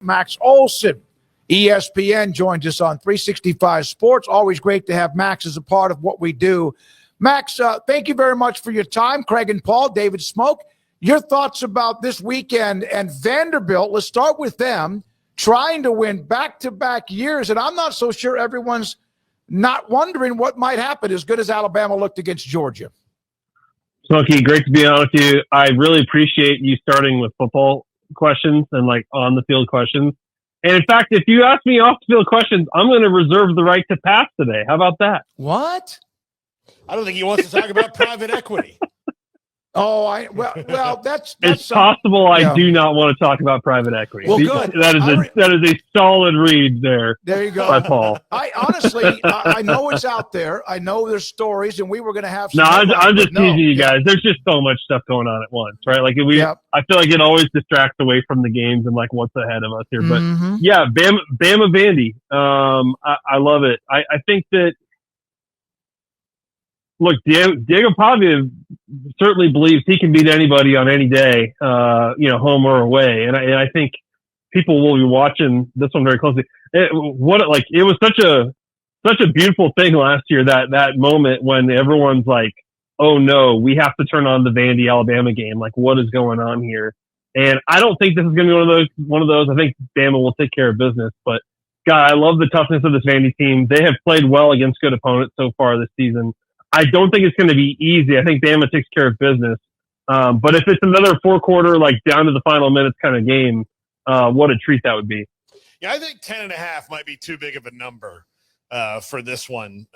Max Olson, ESPN, joins us on 365 Sports. Always great to have Max as a part of what we do. Max, thank you very much for your time. Craig and Paul, David Smoak, your thoughts about this weekend and Vanderbilt. Let's start with them trying to win back-to-back years, and I'm not so sure everyone's not wondering what might happen as good as Alabama looked against Georgia. Smokey, great to be on with you. I really appreciate you starting with football questions and like on the field questions. And in fact, if you ask me off the field questions, I'm going to reserve the right to pass today. How about that? What? I don't think he wants to talk about private equity. Oh, well, that's it's possible I do not want to talk about private equity. Well, good. That is a solid read there. There you go. By Paul. I honestly, I know it's out there. I know there's stories, and we were going to have some. No, I'm just teasing you guys. There's just so much stuff going on at once, right? Like I feel like it always distracts away from the games and like what's ahead of us here. But yeah, Bama Vandy. I love it. I think that. Look, Diego Pavia certainly believes he can beat anybody on any day, home or away. And I think people will be watching this one very closely. It was such a beautiful thing last year, that moment when everyone's like, oh no, we have to turn on the Vandy Alabama game. Like, what is going on here? And I don't think this is going to be one of those. I think Bama will take care of business, but God, I love the toughness of this Vandy team. They have played well against good opponents so far this season. I don't think it's going to be easy. I think Bama takes care of business. But if it's another four-quarter, like down to the final minutes kind of game, what a treat that would be. Yeah, I think 10.5 might be too big of a number for this one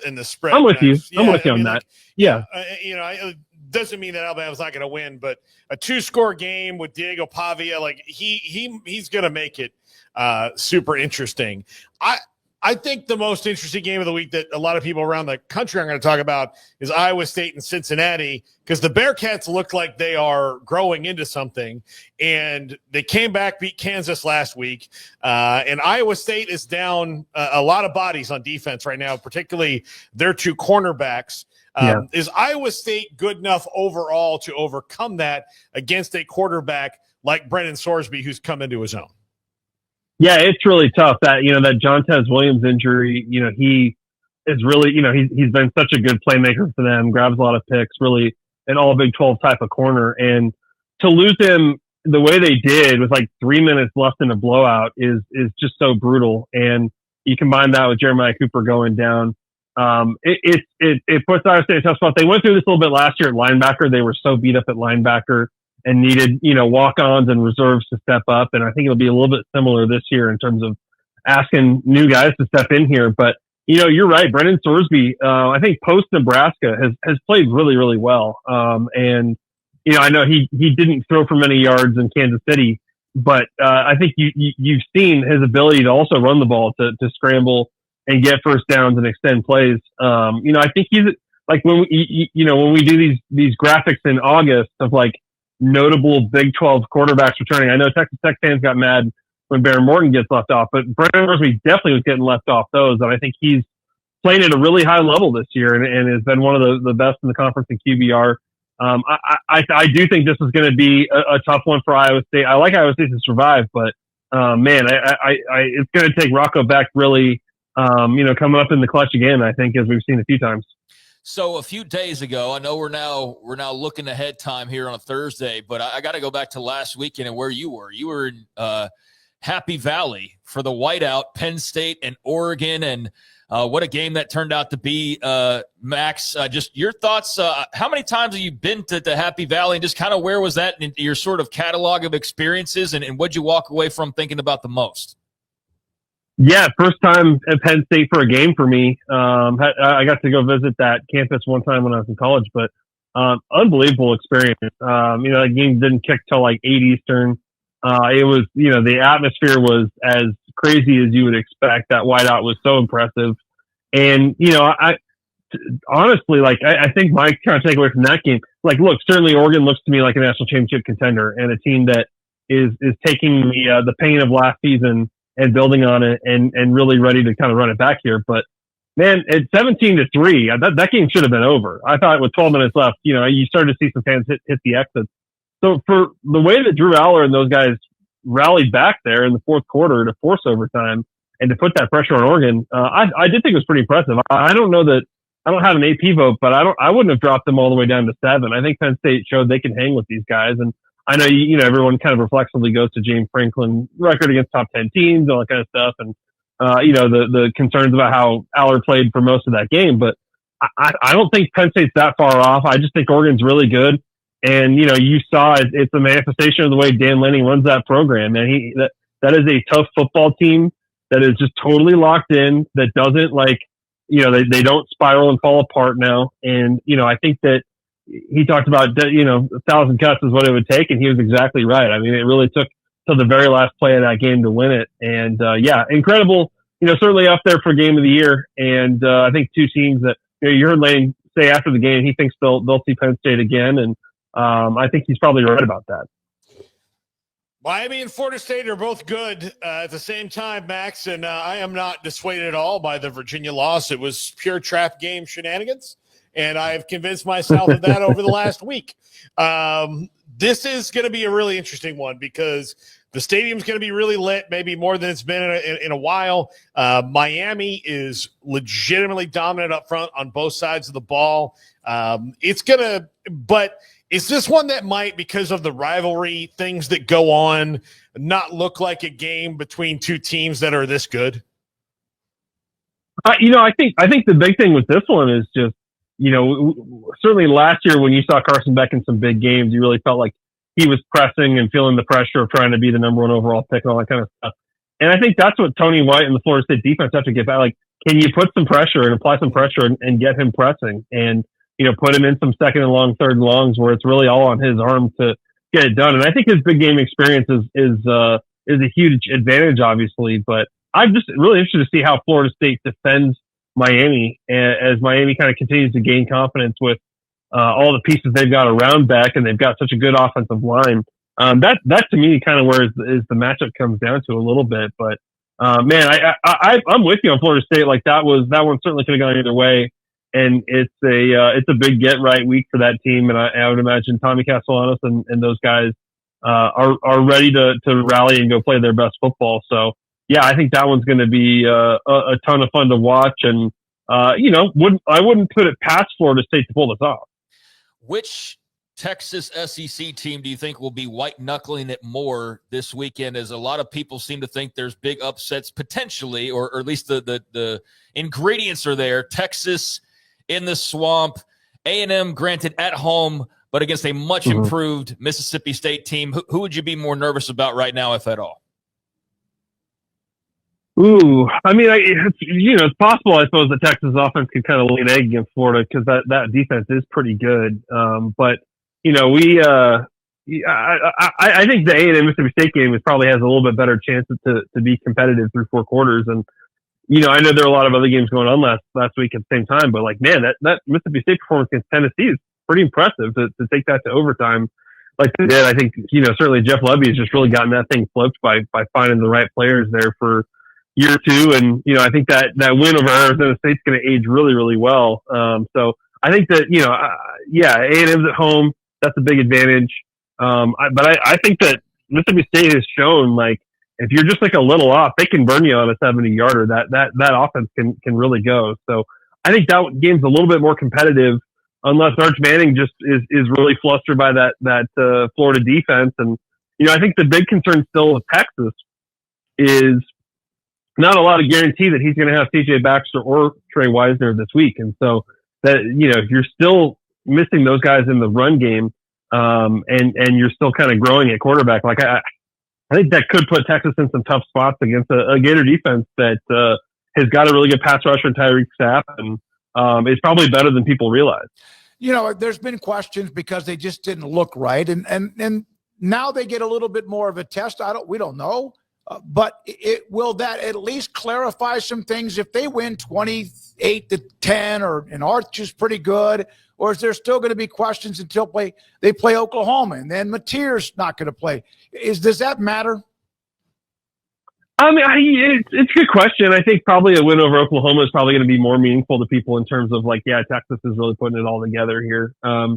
in the spread. I'm with you. I'm with you on that. It doesn't mean that Alabama's not going to win, but a 2-score game with Diego Pavia, like he's going to make it super interesting. I think the most interesting game of the week that a lot of people around the country are going to talk about is Iowa State and Cincinnati, because the Bearcats look like they are growing into something, and they came back, beat Kansas last week, and Iowa State is down a lot of bodies on defense right now, particularly their two cornerbacks. Is Iowa State good enough overall to overcome that against a quarterback like Brennan Sorsby, who's come into his own? Yeah, it's really tough that Jontez Williams injury, he is really, he's been such a good playmaker for them, grabs a lot of picks, really an all Big 12 type of corner. And to lose him the way they did with like 3 minutes left in a blowout is just so brutal. And you combine that with Jeremiah Cooper going down. It puts Iowa State in a tough spot. They went through this a little bit last year at linebacker. They were so beat up at linebacker and needed, walk-ons and reserves to step up. And I think it'll be a little bit similar this year in terms of asking new guys to step in here. But, you're right. Brennan Sorsby, I think post-Nebraska has played really, really well. And, I know he didn't throw for many yards in Kansas City, but I think you've seen his ability to also run the ball, to scramble and get first downs and extend plays. I think he's like when we do these graphics in August of like, notable Big 12 quarterbacks returning. I know Texas Tech fans got mad when Baron Morton gets left off, but Brennan Sorsby definitely was getting left off those. And I think he's playing at a really high level this year and has been one of the best in the conference in QBR. I do think this is going to be a tough one for Iowa State. I like Iowa State to survive, but it's going to take Rocco Beck really, coming up in the clutch again, I think, as we've seen a few times. So a few days ago, I know we're now looking ahead time here on a Thursday, but I got to go back to last weekend and where you were. You were in Happy Valley for the whiteout, Penn State and Oregon, and what a game that turned out to be. Max, just your thoughts. How many times have you been to Happy Valley, and just kind of where was that in your sort of catalog of experiences, and what'd you walk away from thinking about the most? Yeah, first time at Penn State for a game for me. I got to go visit that campus one time when I was in college, but unbelievable experience. The game didn't kick till like 8 Eastern. It was, the atmosphere was as crazy as you would expect. That whiteout was so impressive. And, I honestly, I think my kind of takeaway from that game, look, certainly Oregon looks to me like a national championship contender and a team that is taking the pain of last season and building on it and really ready to kind of run it back here. But man, at 17-3, that game should have been over. I thought with 12 minutes left, you started to see some fans hit the exits. So for the way that Drew Aller and those guys, rallied back there in the fourth quarter to force overtime and to put that pressure on Oregon. I did think it was pretty impressive. I don't know that I don't have an AP vote, but I wouldn't have dropped them all the way down to 7. I think Penn State showed they can hang with these guys. And I know, everyone kind of reflexively goes to James Franklin's record against top 10 teams and all that kind of stuff. And, the concerns about how Aller played for most of that game, but I don't think Penn State's that far off. I just think Oregon's really good. And, you saw it's a manifestation of the way Dan Lanning runs that program. And that is a tough football team that is just totally locked in, that doesn't they don't spiral and fall apart now. And, I think that he talked about, 1,000 cuts is what it would take. And he was exactly right. I mean, it really took till the very last play of that game to win it. And, incredible, certainly up there for game of the year. And, I think two teams that, you heard Lane say after the game, he thinks they'll see Penn State again. And, I think he's probably right about that. Miami and Florida State are both good at the same time, Max, and I am not dissuaded at all by the Virginia loss. It was pure trap game shenanigans, and I have convinced myself of that over the last week. This is going to be a really interesting one because the stadium's going to be really lit, maybe more than it's been in a while. Miami is legitimately dominant up front on both sides of the ball. But is this one that might, because of the rivalry, things that go on, not look like a game between two teams that are this good? I think the big thing with this one is just, certainly last year when you saw Carson Beck in some big games, you really felt like he was pressing and feeling the pressure of trying to be the number 1 overall pick and all that kind of stuff. And I think that's what Tony White and the Florida State defense have to get back. Like, can you put some pressure and apply some pressure and get him pressing and, put him in some second and long, third and longs where it's really all on his arm to get it done. And I think his big game experience is a huge advantage, obviously, but I'm just really interested to see how Florida State defends Miami as Miami kind of continues to gain confidence with all the pieces they've got around Beck, and they've got such a good offensive line. That to me kind of where is the matchup comes down to a little bit. But man, I'm with you on Florida State. Like that one certainly could have gone either way. And it's a big get right week for that team. And I would imagine Tommy Castellanos and those guys are ready to rally and go play their best football. So yeah, I think that one's going to be a ton of fun to watch. And I wouldn't put it past Florida State to pull this off. Which Texas SEC team do you think will be white-knuckling it more this weekend, as a lot of people seem to think there's big upsets potentially, or at least the ingredients are there? Texas in the swamp, A&M granted at home, but against a much improved Mississippi State team. Who would you be more nervous about right now, if at all? Ooh, I mean, it's possible, I suppose, that Texas offense could kind of lay an egg against Florida because that defense is pretty good. But I think the A&M Mississippi State game probably has a little bit better chance to be competitive through 4 quarters. And I know there are a lot of other games going on last week at the same time, but like, man, that Mississippi State performance against Tennessee is pretty impressive to take that to overtime like they did. I think certainly Jeff Lebby has just really gotten that thing flipped by finding the right players there for year 2. And, I think that win over Arizona State's going to age really, really well. So I think that, A&M's at home. That's a big advantage. But I think that Mississippi State has shown, like, if you're just like a little off, they can burn you on a 70-yarder. That offense can really go. So I think that game's a little bit more competitive unless Arch Manning just is really flustered by that Florida defense. And, I think the big concern still with Texas is not a lot of guarantee that he's going to have CJ Baxter or Trey Wisner this week. And so that, if you're still missing those guys in the run game, and you're still kind of growing at quarterback, like I think that could put Texas in some tough spots against a Gator defense that has got a really good pass rusher in Tyreek Sapp, and is probably better than people realize. There's been questions because they just didn't look right, and now they get a little bit more of a test. We don't know, but will that at least clarify some things if they win 28-10, and Arch is pretty good? Or is there still going to be questions until they play Oklahoma, and then Mateer's not going to play? Does that matter? I mean, it's a good question. I think probably a win over Oklahoma is probably going to be more meaningful to people in terms of Texas is really putting it all together here. I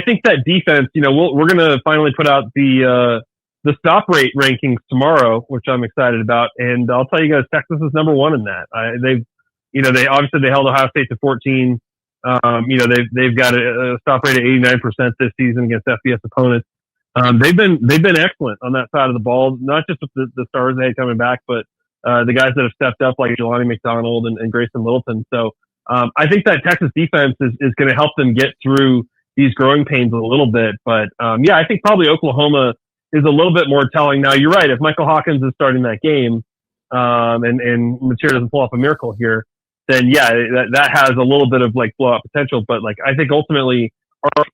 think that defense, we're going to finally put out the the stop rate rankings tomorrow, which I'm excited about. And I'll tell you guys, Texas is number one in that. They obviously they held Ohio State to 14. They've got a stop rate of 89% this season against FBS opponents. They've been excellent on that side of the ball, not just with the stars they had coming back, but the guys that have stepped up like Jelani McDonald and Grayson Littleton. So I think that Texas defense is going to help them get through these growing pains a little bit. But I think probably Oklahoma is a little bit more telling. Now, you're right. If Michael Hawkins is starting that game and Mateer doesn't pull off a miracle here, then that has a little bit of like blowout potential. But like I think ultimately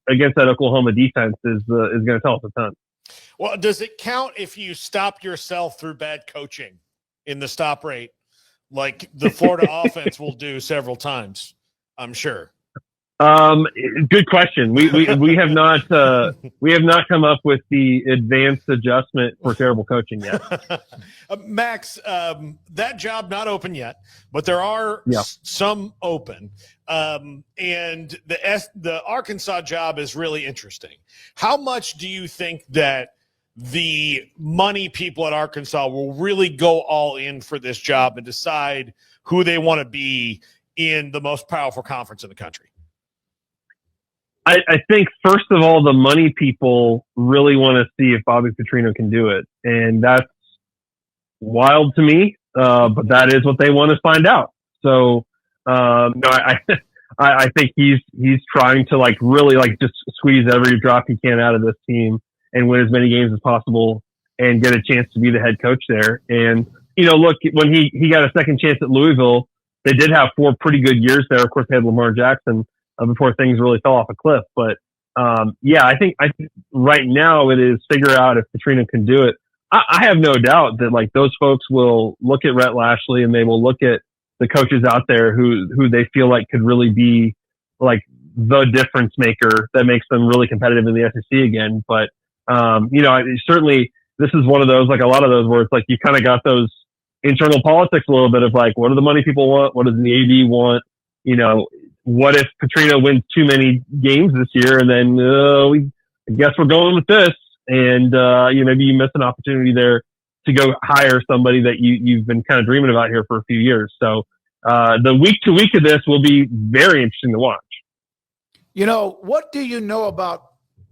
against that Oklahoma defense is going to tell us a ton. Well, does it count if you stop yourself through bad coaching in the stop rate, like the Florida offense will do several times? I'm sure. Good question. We have not come up with the advanced adjustment for terrible coaching yet. Max, that job not open yet, but there are some open. And the Arkansas job is really interesting. How much do you think that the money people at Arkansas will really go all in for this job and decide who they want to be in the most powerful conference in the country? I think, first of all, the money people really want to see if Bobby Petrino can do it. And that's wild to me, but that is what they want to find out. So, I think he's trying to like really like just squeeze every drop he can out of this team and win as many games as possible and get a chance to be the head coach there. And, look, when he got a second chance at Louisville, they did have 4 pretty good years there. Of course, they had Lamar Jackson before things really fell off a cliff. But I think right now it is figure out if Petrino can do it. I have no doubt that like those folks will look at Rhett Lashley and they will look at the coaches out there who they feel like could really be like the difference maker that makes them really competitive in the SEC again. But certainly this is one of those, like a lot of those where it's like you kind of got those internal politics a little bit of like, what do the money people want? What does the AD want? What if Petrino wins too many games this year and then I guess we're going with this, and maybe you miss an opportunity there to go hire somebody that you've been kind of dreaming about here for a few years. So the week to week of this will be very interesting to watch. What do you know about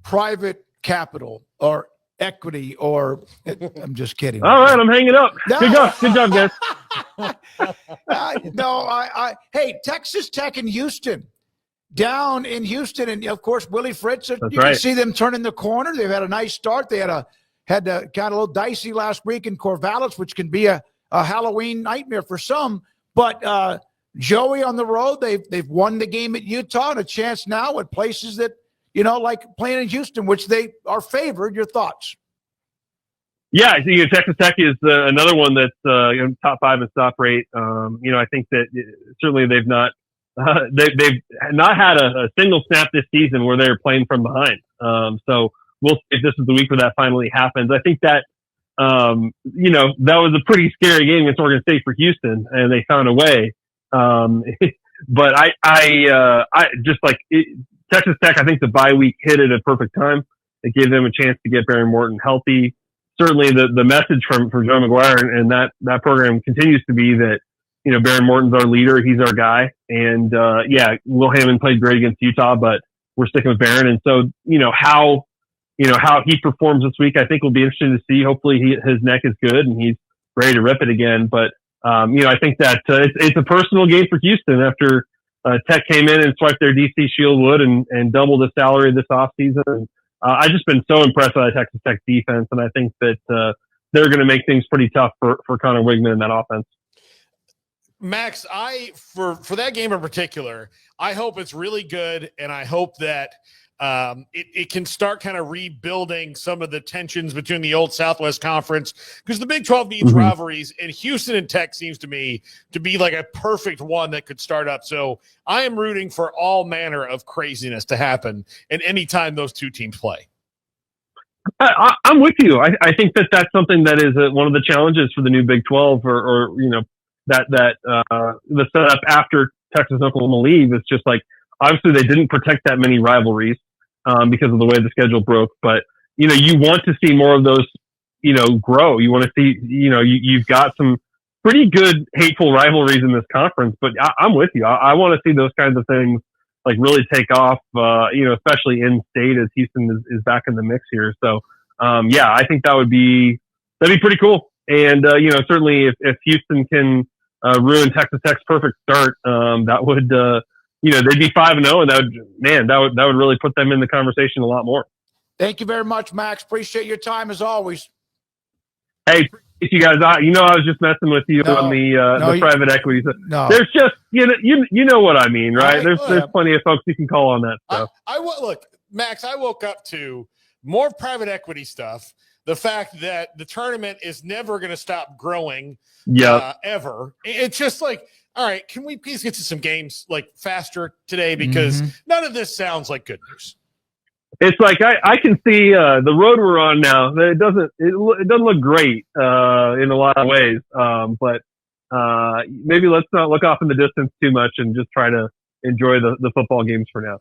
private capital or equity or I'm just kidding. All right, I'm hanging up. No. Good job, guys. Hey, Texas Tech and Houston, down in Houston, and of course Willie Fritz. Can see them turning the corner. They've had a nice start. They had kind of a little dicey last week in Corvallis, which can be a Halloween nightmare for some. But Joey on the road, they've won the game at Utah and a chance now at places that like playing in Houston, which they are favored. Your thoughts? Yeah, I think Texas Tech is another one that's top 5 in stop rate. I think that certainly they've not had a single snap this season where they're playing from behind. So we'll see if this is the week where that finally happens. I think that that was a pretty scary game against Oregon State for Houston, and they found a way. But I just like Texas Tech. I think the bye week hit at a perfect time. It gave them a chance to get Barry Morton healthy. Certainly the message from Joe McGuire and that program continues to be that, Barry Morton's our leader. He's our guy. And, Will Hammond played great against Utah, but we're sticking with Barron. And so, how he performs this week, I think will be interesting to see. Hopefully his neck is good and he's ready to rip it again. But, I think that it's a personal game for Houston after Tech came in and swiped their DC Shieldwood and doubled the salary this offseason. I've just been so impressed by the Texas Tech defense, and I think that they're going to make things pretty tough for Connor Wigman in that offense. Max, for that game in particular, I hope it's really good, and I hope that it can start kind of rebuilding some of the tensions between the old Southwest Conference, because the Big 12 needs rivalries, and Houston and Tech seems to me to be like a perfect one that could start up. So I am rooting for all manner of craziness to happen and anytime those two teams play. I'm with you. I think that's something that is one of the challenges for the new Big 12 or that the setup after Texas and Oklahoma leave is just like, obviously they didn't protect that many rivalries because of the way the schedule broke, but you want to see more of those grow. You want to see, you've got some pretty good hateful rivalries in this conference, but I'm with you. I want to see those kinds of things like really take off, especially in state as Houston is back in the mix here. So, I think that'd be pretty cool. And, certainly if Houston can, ruin Texas Tech's perfect start, that would, they'd be 5-0, and that would really put them in the conversation a lot more. Thank you very much, Max. Appreciate your time as always. Hey, you guys, I was just messing with you on the private equity. No, there's just you know what I mean, right? There's plenty of folks you can call on that stuff. Look, Max. I woke up to more private equity stuff. The fact that the tournament is never going to stop growing, ever. It's just like, all right, can we please get to some games like faster today? Because none of this sounds like good news. It's like I can see the road we're on now. It doesn't look great in a lot of ways, but maybe let's not look off in the distance too much and just try to enjoy the football games for now.